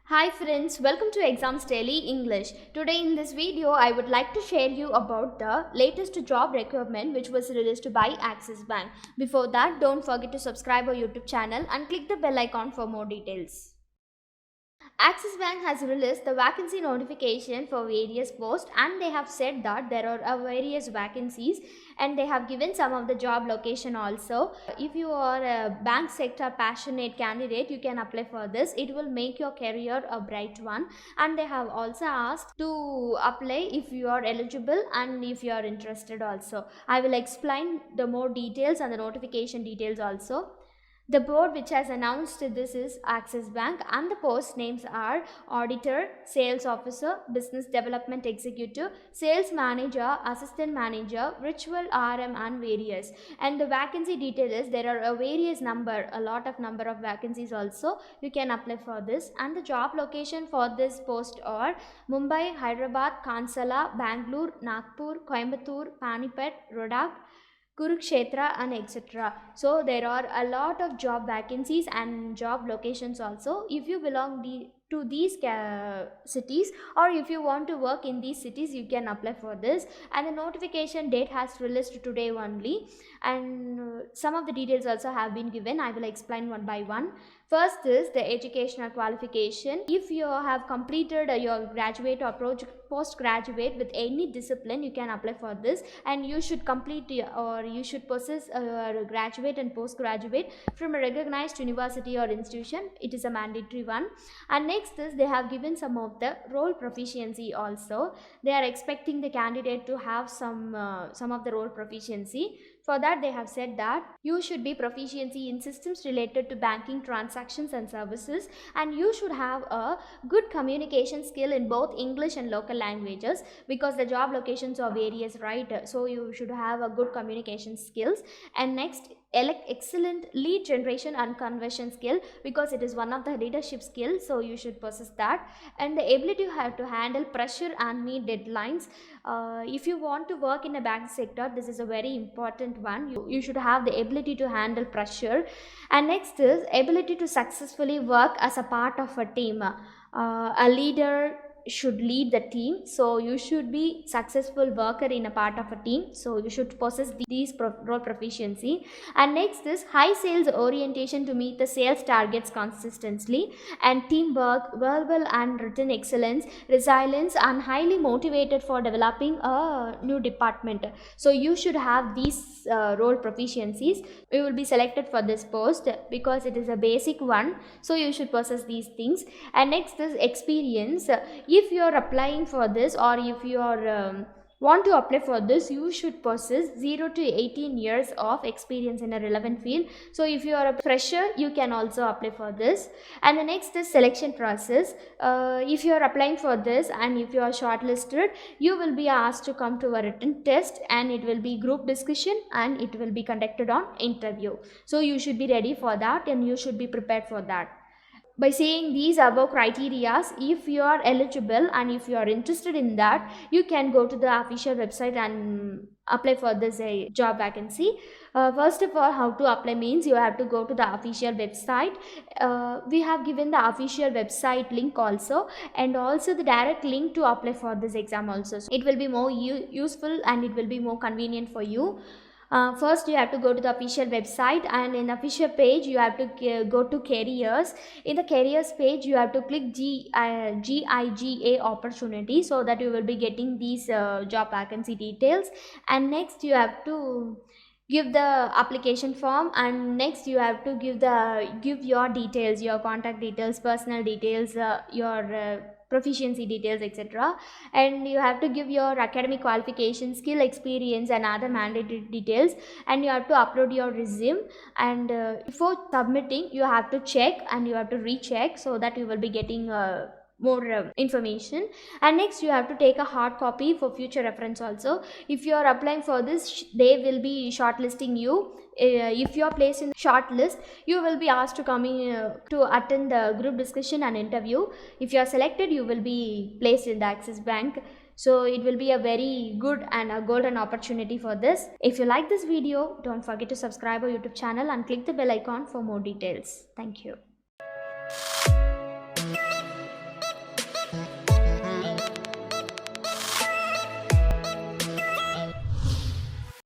Hi friends, welcome to Exams Daily English. Today in this video, I would like to share you about the latest job requirement which was released by Axis Bank. Before that, don't forget to subscribe our YouTube channel and click the bell icon for more details. Axis Bank has released the vacancy notification for various posts, and they have said that there are various vacancies, and they have given some of the job location also. If you are a bank sector passionate candidate, you can apply for this. It will make your career a bright one, and they have also asked to apply if you are eligible and if you are interested also. I will explain the more details and the notification details also. The board which has announced this is Axis Bank, and the post names are Auditor, Sales Officer, Business Development Executive, Sales Manager, Assistant Manager, Virtual RM, and various. And the vacancy detail is there are a lot of number of vacancies also. You can apply for this, and the job location for this post are Mumbai, Hyderabad, Kansala, Bangalore, Nagpur, Coimbatore, Panipat, Rodak, Kurukshetra, and etc. So there are a lot of job vacancies and job locations also. If you belong to these cities, or if you want to work in these cities, you can apply for this. And the notification date has released today only, and some of the details also have been given. I will explain one by one. First is the educational qualification. If you have completed your graduate or postgraduate with any discipline, you can apply for this, and you should complete or you should possess a graduate and postgraduate from a recognized university or institution. It is a mandatory one. And next is they have given some of the role proficiency also. They are expecting the candidate to have some of the role proficiency. For that, they have said that you should be proficiency in systems related to banking transactions and services, and you should have a good communication skill in both English and local languages, because the job locations are various, right? So you should have a good communication skills. And next, excellent lead generation and conversion skill, because it is one of the leadership skills, so you should possess that. And the ability to handle pressure and meet deadlines. If you want to work in a bank sector, this is a very important one. You should have the ability to handle pressure. And next is ability to successfully work as a part of a team. A leader should lead the team, so you should be successful worker in a part of a team, so you should possess these role proficiency. And next is high sales orientation to meet the sales targets consistently, and teamwork, verbal and written excellence, resilience, and highly motivated for developing a new department. So you should have these role proficiencies. You will be selected for this post because it is a basic one, so you should possess these things. And next is experience. If you are applying for this, or if you are want to apply for this, you should possess 0 to 18 years of experience in a relevant field. So if you are a fresher, you can also apply for this. And the next is selection process. If you are applying for this and if you are shortlisted, you will be asked to come to a written test, and it will be group discussion, and it will be conducted on interview. So you should be ready for that, and you should be prepared for that. By saying these above criterias, if you are eligible and if you are interested in that, you can go to the official website and apply for this job vacancy. First of all, how to apply means you have to go to the official website. We have given the official website link also, and also the direct link to apply for this exam also. So it will be more useful, and it will be more convenient for you. First, you have to go to the official website, and in the official page you have to go to careers. In the careers page, you have to click GIGA opportunity, so that you will be getting these job vacancy details. And next, you have to give the application form, and next you have to give your details, your contact details, personal details, your proficiency details, etc. And you have to give your academic qualification, skill, experience, and other mandatory details. And you have to upload your resume, and before submitting you have to check and you have to recheck, so that you will be getting more information. And next, you have to take a hard copy for future reference also. If you are applying for this, they will be shortlisting you. If you are placed in short list, you will be asked to come in to attend the group discussion and interview. If you are selected, you will be placed in the Axis Bank. So it will be a very good and a golden opportunity for this. If you like this video, don't forget to subscribe our YouTube channel and click the bell icon for more details. Thank you.